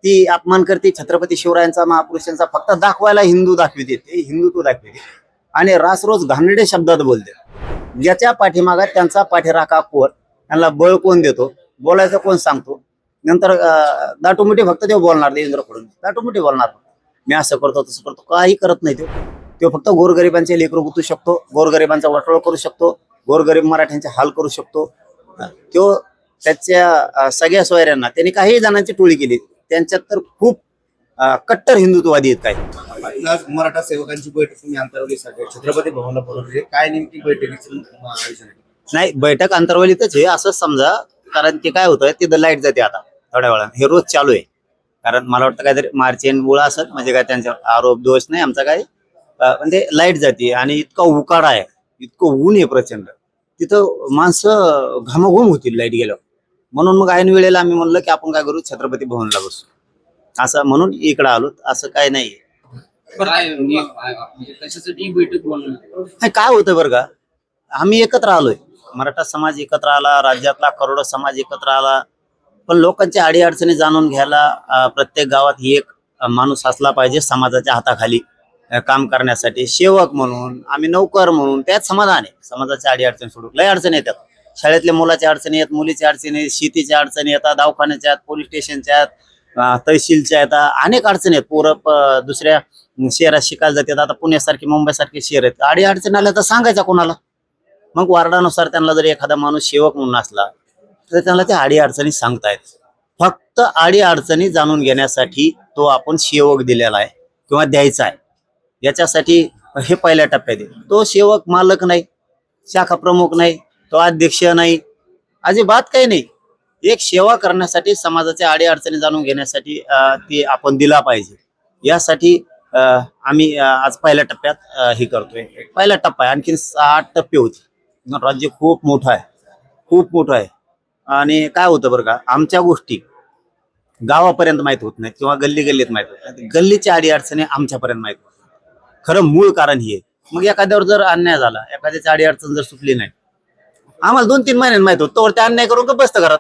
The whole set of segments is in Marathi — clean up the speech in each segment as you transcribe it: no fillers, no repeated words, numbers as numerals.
ती अपमान करते छत्रपती शिवरायांचा महापुरुषांचा, फक्त दाखवायला हिंदू दाखविते, ते हिंदुत्व दाखविते आणि रासरोज घाणेरडे शब्दात बोलते. ज्याच्या पाठीमागा त्यांचा पाठीराखा कोण, त्यांना बळ कोण देतो, बोलायचं कोण सांगतो. नंतर दाटूमुठी फक्त ते बोलणार, देवेंद्र फडणवीस दाटूमुठी बोलणार, मी असं करतो तसं करतो, काही करत नाही. तो फक्त गोरगरिबांचे लेकरं गुतू शकतो, गोरगरिबांचा वाटोळ करू शकतो, गोरगरीब मराठ्यांचे हाल करू शकतो. तो त्याच्या सगळ्या सोयऱ्यांना त्यांनी काही जणांची टोळी केली, त्यांच्यात तर खूप कट्टर हिंदुत्ववादी आहेत. काही आज मराठा सेवकांची बैठक तुम्ही अंतरवलीसाठी छत्रपती भवनला बोलवली, काय नेमकी बैठकीचं आयोजन आहे? नाही, बैठक अंतर्वलीतच आहे असं समजा. कारण ते काय होतं, तिथं लाईट जाते आता थोड्या वेळा, हे रोज चालू आहे. कारण मला वाटतं काहीतरी मार्चेन बुळा असत, म्हणजे काय त्यांचा आरोप दोष नाही आमचा काय, पण ते लाईट जाते आणि इतका उकाडा आहे, इतकं ऊन आहे प्रचंड, तिथं माणसं घामाघूम होतील लाईट गेल्यावर. म्हणून मग ऐन वेळेला आम्ही म्हणलं की आपण काय करू, छत्रपती भवनला बसू, असं म्हणून इकडं आलो. असं काय नाही. काय होतं बरं का, आम्ही एकत्र आलोय, मराठा समाज एकत्र आला, राज्यातला करोडो समाज एकत्र आला, पण लोकांच्या अडीअडचणी जाणून घ्यायला प्रत्येक गावात एक माणूस असला पाहिजे समाजाच्या हाताखाली काम करण्यासाठी. सेवक म्हणून, आम्ही नौकर म्हणून, त्यात समाधान आहे. समाजाच्या अडीअडचणी सोडून लय अडचणी येतात, शाळेतल्या मुलाच्या अडचणी आहेत, मुलीच्या अडचणी, शेतीच्या अडचणी येतात, दवाखान्याच्या, पोलीस स्टेशनच्या, तहसीलच्या येतात, अनेक अडचणी आहेत. पोरं दुसऱ्या शहरात शिकायला जातात, आता पुण्यासारखे मुंबईसारखे शहर आहेत, अडीअडचणी आल्या तर सांगायचा कोणाला. मग वार्डानुसार त्यांना जर एखादा माणूस सेवक म्हणून असला तर त्यांना त्या अडीअडचणी सांगतायत. फक्त अडीअडचणी जाणून घेण्यासाठी तो आपण सेवक दिलेला आहे किंवा द्यायचा आहे. याच्यासाठी हे पहिल्या टप्प्यात आहे. तो सेवक मालक नाही, शाखा प्रमुख नाही, तो अध्यक्ष नाही, अजिबात काही नाही. एक सेवा करण्यासाठी, समाजाच्या अडीअडचणी जाणून घेण्यासाठी ते आपण दिला पाहिजे. यासाठी आम्ही आज पहिल्या टप्प्यात हे करतोय. पहिला टप्पा आहे, आणखी 6 टप्पे होते. राज्य खूप मोठं आहे, खूप मोठं आहे. आणि काय होतं बरं का, आमच्या गोष्टी गावापर्यंत माहित होत नाही किंवा गल्ली गल्लीत माहित होत नाही, गल्लीच्या अडीअडचणी आमच्यापर्यंत माहित होत नाही. खरं मूळ कारण हे. मग एखाद्यावर जर अन्याय झाला, एखाद्याची अडीअडचण जर सुटली नाही, आम्हाला 2-3 महिन्यांनी माहित होत, तर त्या अन्याय करून का बसतं घरात.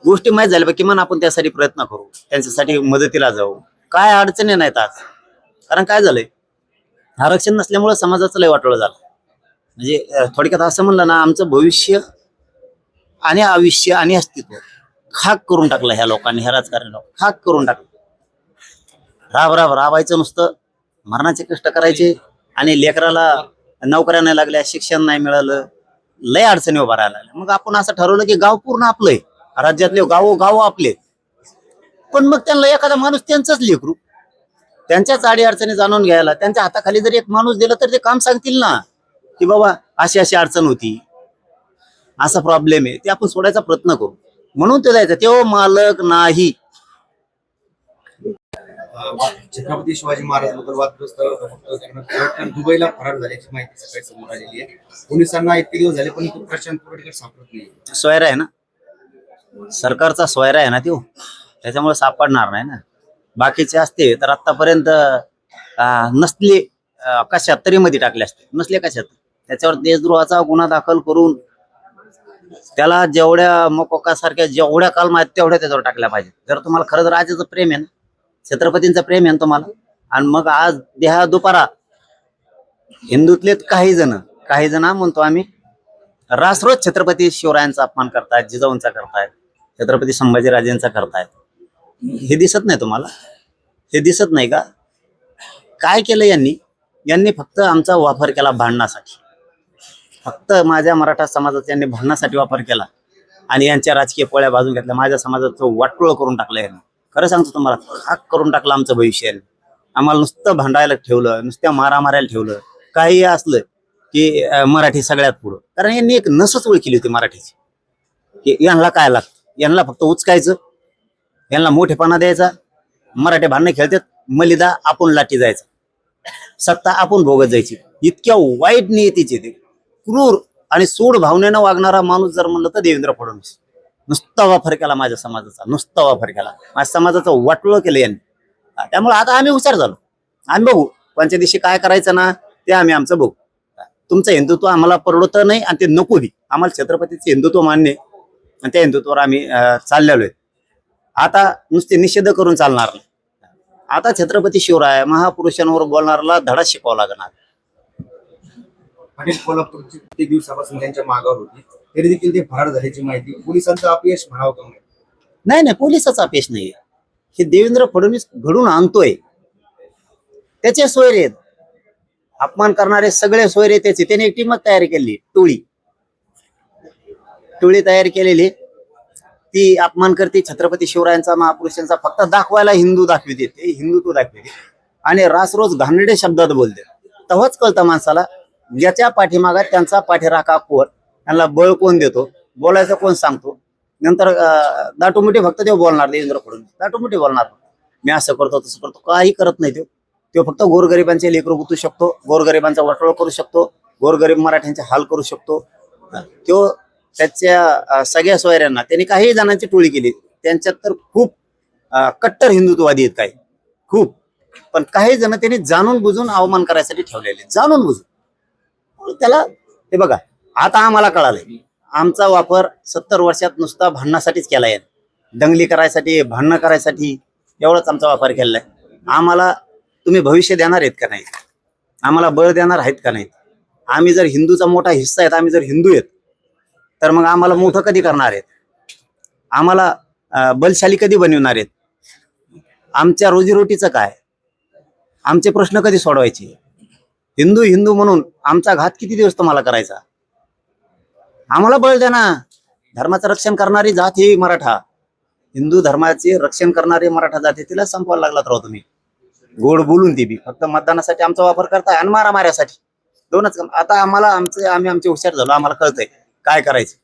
गोष्टी माहीत झाल्या किमान आपण त्यासाठी प्रयत्न करू, त्यांच्यासाठी मदतीला जाऊ. काय अडचणी नाहीत आज. कारण काय झालंय, आरक्षण नसल्यामुळे समाजाचं लय वाटोळं झालं. म्हणजे थोडक्यात असं म्हणलं ना, आमचं भविष्य आणि आयुष्य आणि अस्तित्व खाक करून टाकलं ह्या लोकांनी, ह्या राजकारणी खाक करून टाकलं. राबायचं नुसतं, मरणाचे कष्ट करायचे, आणि लेकराला नोकऱ्या नाही लागल्या, शिक्षण नाही मिळालं, लय अडचणी उभा राहायला लागल्या. मग आपण असं ठरवलं की गाव पूर्ण आपलंय, राज्यातले गाव आपले. पण मग त्यांना एखादा माणूस त्यांचाच लेकरू, त्यांच्याच अडीअडचणी जाणून घ्यायला, त्यांच्या हाताखाली जर एक माणूस दिला तर ते काम सांगतील ना, की बाबा अशी अशी अडचण होती, असा प्रॉब्लेम आहे, ते आपण सोडायचा प्रयत्न करू. म्हणून ते जायचं, तो मालक नाही. छत्रपती शिवाजी महाराज बद्दल वादग्रस्त दुबईला फरार झाल्याची माहिती सकाळी समोर आलेली आहे. पोलिसांना इतके दिवस झाले पण प्रशांत पडळकर सापडत नाही. सोयरा आहे ना, सरकारचा सोयरा आहे ना तो, त्याच्यामुळे सापडणार नाही ना. बाकीचे असते तर आतापर्यंत नसले कशात तरी मध्ये टाकले असते, नसले कशात. त्याच्यावर देशद्रोहाचा गुन्हा दाखल करून त्याला जेवढ्या मकोकासारख्या जेवढ्या कलमा आहेत तेवढ्या त्याच्यावर टाकल्या पाहिजे. जर तुम्हाला खरंच राजाचं प्रेम आहे ना, छत्रपतींचं प्रेम आहे ना तुम्हाला, आणि मग आज देहा दुपारा हिंदूतले काही जण म्हणतो आम्ही रासरोज छत्रपती शिवरायांचा अपमान करतायत, जिजाऊंचा करतायत, छत्रपती संभाजीराजेंचा करतायत. हे दिसत नाही तुम्हाला? हे दिसत नाही का? काय केलं यांनी फक्त आमचा वापर केला भांडणासाठी. फक्त माझ्या मराठा समाजाचा यांनी भांडणासाठी वापर केला आणि यांच्या राजकीय पोळ्या बाजून घेतल्या. माझ्या समाजाचं वाटोळ करून टाकलं यांनी. खरं सांगतो तुम्हाला, खाक करून टाकलं आमचं भविष्य. आम्हाला नुसतं भांडायला ठेवलं, नुसत्या मारायला ठेवलं. काही असलं की मराठी सगळ्यात पुढं. कारण यांनी एक नसच ओळखली होती मराठीची, की यांना काय लागतं, यांना फक्त उचकायचं, यांना मोठेपणा द्यायचा. मराठी भांडणं खेळतात, मलिदा आपण लाठी जायचा, सत्ता आपण भोगत जायची. इतक्या वाईट नियतीचे ते, क्रूर आणि सूड भावनेनं वागणारा माणूस जर म्हणलं तर देवेंद्र फडणवीस. नुसता वापर केला माझ्या समाजाचा, नुसता वापर केला माझ्या समाजाचं वाटोळं केलं यांनी. त्यामुळे आता आम्ही हुशार झालो. आम्ही बघू कोणत्या दिवशी काय करायचं ना, ते आम्ही आमचं बघू. तुमचं हिंदुत्व आम्हाला परवडत नाही आणि ते नको बी. आम्हाला छत्रपतीचे हिंदुत्व मान्य आणि त्या हिंदुत्वावर आम्ही चाललेलो आहे. आता नुसते निषेध करून चालणार नाही. आता छत्रपती शिवराय महापुरुषांवर बोलणाऱ्याला धडा शिकवावा लागणार. पाटील कोल्हापूरची कित्येक दिवसापासून त्यांच्या मागावर होती, तरी देखील ते फरार झाल्याची माहिती. पोलिसांचं अपयश म्हणावं का? नाही नाही, पोलिसच अपयश नाहीये. हे देवेंद्र फडणवीस घडून आणतोय. त्याचे सोयरे आहेत, अपमान करणारे सगळे सोयरे त्याचे. त्याने एक टीमच तयार केली, टोळी तयार केलेली. ती अपमान करते छत्रपती शिवरायांचा महापुरुषांचा, फक्त दाखवायला हिंदू दाखविते, ते हिंदुत्व दाखविते आणि रासरोज घाणेरडे शब्दात बोलते. तेव्हाच कळतं माणसाला ज्याच्या पाठीमागा त्यांचा पाठीराखा कोण, त्यांना बळ कोण देतो, बोलायचं कोण सांगतो. नंतर दाटूमुठी फक्त ते बोलणार, देवेंद्र फडणवीस दाटूमुठी बोलणार. मी असं करतो तसं करतो, काही करत नाही. तो फक्त गोरगरिबांचे लेकरं गुतू शकतो, गोरगरिबांचा वाटोळ करू शकतो, गोरगरीब मराठ्यांचे हाल करू शकतो. तो त्याच्या सगळ्या सोयऱ्यांना त्यांनी काही जणांची टोळी केली. त्यांच्यात तर खूप कट्टर हिंदुत्ववादी आहेत काही, खूप. पण काही जण त्यांनी जाणून बुजून अवमान करायसाठी ठेवलेले, जाणून बुजून. त्याला ते बघा, आता आम्हाला कळालंय आमचा वापर 70 वर्षात नुसता भांडणासाठीच केलाय. दंगली करायसाठी, भांडणं करायसाठी एवढाच आमचा वापर केलाय. आम्हाला तुम्ही भविष्य देणार आहेत का नाही, आम्हाला बळ देणार आहेत का नाहीत. आम्ही जर हिंदूचा मोठा हिस्सा आहेत, आम्ही जर हिंदू आहेत, तर मग आम्हाला मोठं कधी करणार आहेत, आम्हाला बलशाली कधी बनवणार आहेत, आमच्या रोजीरोटीचं काय, आमचे प्रश्न कधी सोडवायचे. हिंदू हिंदू म्हणून आमचा घात किती दिवस तुम्हाला करायचा. आम्हाला बळ द्या ना. धर्माचं रक्षण करणारी जात ही मराठा, हिंदू धर्माचे रक्षण करणारी मराठा जात आहे, तिला संपवायला लागलात राव तुम्ही. गोड बोलून ती बी फक्त मतदानासाठी आमचा वापर करताय आणि मारामाऱ्यासाठी. दोनच काम. आता आम्ही आमचे हुशार झालो, आम्हाला कळतंय काय करायचं.